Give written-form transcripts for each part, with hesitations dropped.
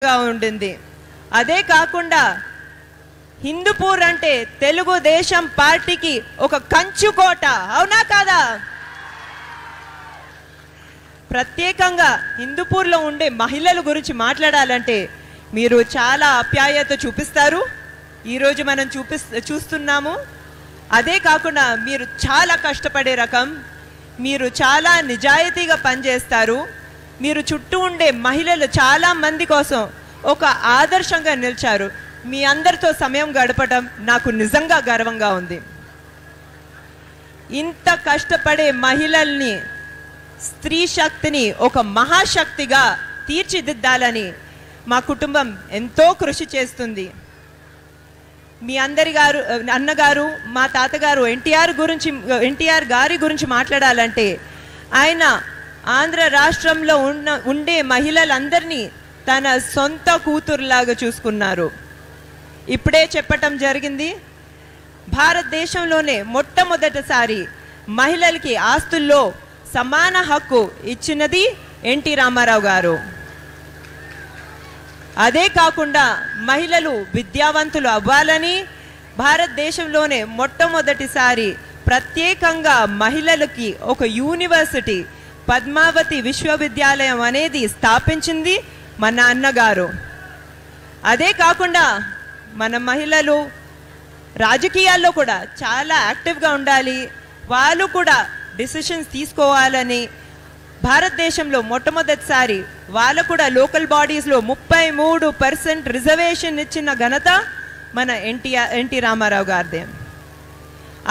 ఉండింది. అదే కాకుండా హిందూపూర్ అంటే తెలుగుదేశం పార్టీకి ఒక కంచుకోట, అవునా కాదా? ప్రత్యేకంగా హిందూపూర్లో ఉండే మహిళల గురించి మాట్లాడాలంటే మీరు చాలా ఆప్యాయత చూపిస్తారు. ఈరోజు మనం చూస్తున్నాము. అదే కాకుండా మీరు చాలా కష్టపడే రకం, మీరు చాలా నిజాయితీగా పనిచేస్తారు. మీరు చుట్టూ ఉండే మహిళలు చాలా మంది కోసం ఒక ఆదర్శంగా నిలిచారు. మీ అందరితో సమయం గడపడం నాకు నిజంగా గర్వంగా ఉంది. ఇంత కష్టపడే మహిళల్ని, స్త్రీ శక్తిని ఒక మహాశక్తిగా తీర్చిదిద్దాలని మా కుటుంబం ఎంతో కృషి చేస్తుంది. మీ అందరి గారు అన్నగారు, మా తాతగారు ఎన్టీఆర్ గారి గురించి మాట్లాడాలంటే ఆయన ఆంధ్ర రాష్ట్రంలో ఉండే మహిళలందరినీ తన సొంత కూతురులాగా చూసుకున్నారు. ఇప్పుడే చెప్పటం జరిగింది, భారతదేశంలోనే మొట్టమొదటిసారి మహిళలకి ఆస్తుల్లో సమాన హక్కు ఇచ్చినది ఎన్టీ రామారావు గారు. అదే కాకుండా మహిళలు విద్యావంతులు అవ్వాలని భారతదేశంలోనే మొట్టమొదటిసారి ప్రత్యేకంగా మహిళలకి ఒక యూనివర్సిటీ, పద్మావతి విశ్వవిద్యాలయం అనేది స్థాపించింది మన అన్నగారు. అదే కాకుండా మన మహిళలు రాజకీయాల్లో కూడా చాలా యాక్టివ్గా ఉండాలి, వాళ్ళు కూడా డిసిషన్స్ తీసుకోవాలని భారతదేశంలో మొట్టమొదటిసారి వాళ్ళు కూడా లోకల్ బాడీస్లో 33% రిజర్వేషన్ ఇచ్చిన ఘనత మన ఎన్టీ రామారావు గారిదే.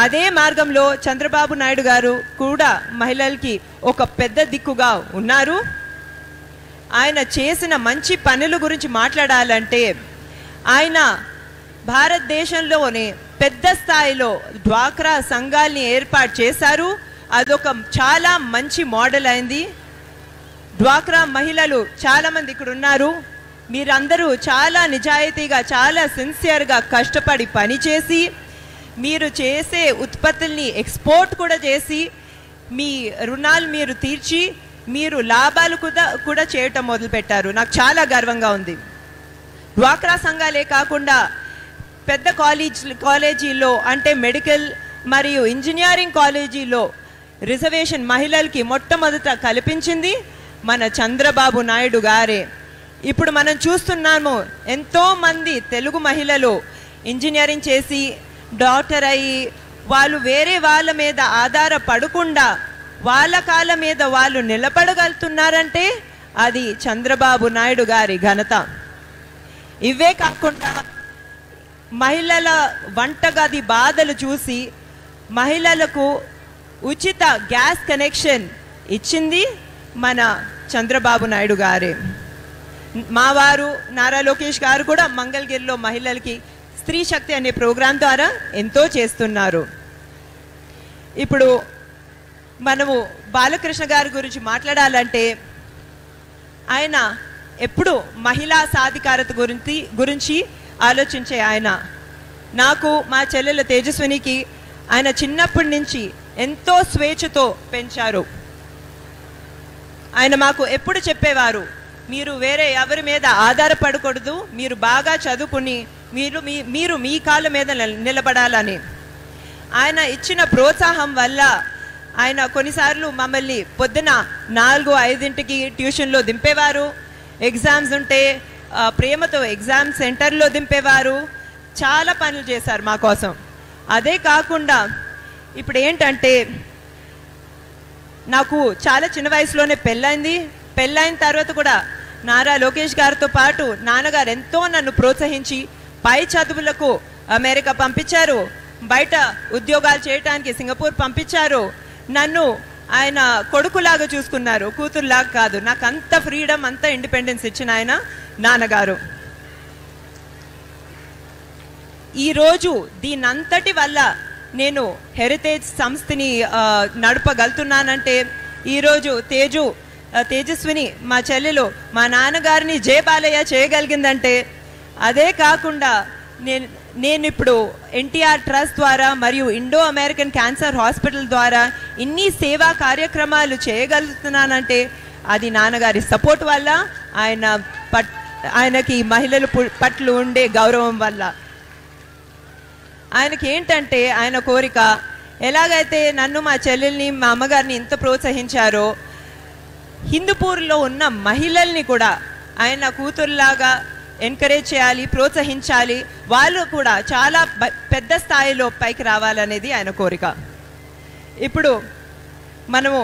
అదే మార్గంలో చంద్రబాబు నాయుడు గారు కూడా మహిళలకి ఒక పెద్ద దిక్కుగా ఉన్నారు. ఆయన చేసిన మంచి పనుల గురించి మాట్లాడాలంటే ఆయన భారతదేశంలోనే పెద్ద స్థాయిలో డ్వాక్రా సంఘాల్ని ఏర్పాటు చేశారు. అదొక చాలా మంచి మోడల్ అయింది. డ్వాక్రా మహిళలు చాలామంది ఇక్కడ ఉన్నారు. మీరందరూ చాలా నిజాయితీగా, చాలా సిన్సియర్గా కష్టపడి పనిచేసి మీరు చేసే ఉత్పత్తుల్ని ఎక్స్పోర్ట్ కూడా చేసి మీ రుణాలు మీరు తీర్చి మీరు లాభాలు కూడా చేయటం మొదలుపెట్టారు. నాకు చాలా గర్వంగా ఉంది. డ్వాక్రా సంఘాలే కాకుండా పెద్ద కాలేజీల్లో అంటే మెడికల్ మరియు ఇంజనీరింగ్ కాలేజీలో రిజర్వేషన్ మహిళలకి మొట్టమొదట కల్పించింది మన చంద్రబాబు నాయుడు గారే. ఇప్పుడు మనం చూస్తున్నాము, ఎంతోమంది తెలుగు మహిళలు ఇంజనీరింగ్ చేసి డాక్టర్ అయ్యి వాళ్ళు వేరే వాళ్ళ మీద ఆధారపడకుండా వాళ్ళ కాళ్ళ మీద వాళ్ళు నిలబడగలుగుతున్నారంటే అది చంద్రబాబు నాయుడు గారి ఘనత. ఇవే కాకుండా మహిళల వంటగది బాధలు చూసి మహిళలకు ఉచిత గ్యాస్ కనెక్షన్ ఇచ్చింది మన చంద్రబాబు నాయుడు గారే. మా వారు నారా లోకేష్ గారు కూడా మంగళగిరిలో మహిళలకి స్త్రీ శక్తి అనే ప్రోగ్రాం ద్వారా ఎంతో చేస్తున్నారు. ఇప్పుడు మనము బాలకృష్ణ గారి గురించి మాట్లాడాలంటే ఆయన ఎప్పుడు మహిళా సాధికారత గురించి ఆలోచించే ఆయన. నాకు మా చెల్లెల తేజస్వినికి ఆయన చిన్నప్పటి నుంచి ఎంతో స్వేచ్ఛతో పెంచారు. ఆయన మాకు ఎప్పుడు చెప్పేవారు, మీరు వేరే ఎవరి మీద ఆధారపడకూడదు, మీరు బాగా చదువుకుని మీరు మీ కాళ్ళ మీద నిలబడాలని. ఆయన ఇచ్చిన ప్రోత్సాహం వల్ల ఆయన కొన్నిసార్లు మమ్మల్ని పొద్దున 4-5 ట్యూషన్లో దింపేవారు. ఎగ్జామ్స్ ఉంటే ప్రేమతో ఎగ్జామ్ సెంటర్లో దింపేవారు. చాలా పనులు చేశారు మా కోసం. అదే కాకుండా ఇప్పుడు ఏంటంటే నాకు చాలా చిన్న వయసులోనే పెళ్ళైంది. పెళ్ళైన తర్వాత కూడా నారా లోకేష్ గారితో పాటు నాన్నగారు ఎంతో నన్ను ప్రోత్సహించి పై చదువులకు అమెరికా పంపించారు, బయట ఉద్యోగాలు చేయడానికి సింగపూర్ పంపించారు. నన్ను ఆయన కొడుకులాగా చూసుకున్నారు, కూతురులాగా కాదు. నాకు అంత ఫ్రీడమ్, అంత ఇండిపెండెన్స్ ఇచ్చిన ఆయన నాన్నగారు. ఈరోజు దీనంతటి వల్ల నేను హెరిటేజ్ సంస్థని నడపగలుగుతున్నానంటే ఈరోజు తేజస్విని మా చెల్లెలు మా నాన్నగారిని జయ బాలయ్య చేయగలిగిందంటే, అదే కాకుండా నేను ఇప్పుడు ఎన్టీఆర్ ట్రస్ట్ ద్వారా మరియు ఇండో అమెరికన్ క్యాన్సర్ హాస్పిటల్ ద్వారా ఇన్ని సేవా కార్యక్రమాలు చేయగలుగుతున్నానంటే అది నాన్నగారి సపోర్ట్ వల్ల, ఆయన ఆయనకి మహిళల పట్ల ఉండే గౌరవం వల్ల. ఆయనకి ఏంటంటే ఆయన కోరిక, ఎలాగైతే నన్ను మా చెల్లెల్ని మా అమ్మగారిని ఎంత ప్రోత్సహించారో హిందూపూర్లో ఉన్న మహిళల్ని కూడా ఆయన కూతురులాగా ఎంకరేజ్ చేయాలి, ప్రోత్సహించాలి, వాళ్ళు కూడా చాలా పెద్ద స్థాయిలో పైకి రావాలనేది ఆయన కోరిక. ఇప్పుడు మనము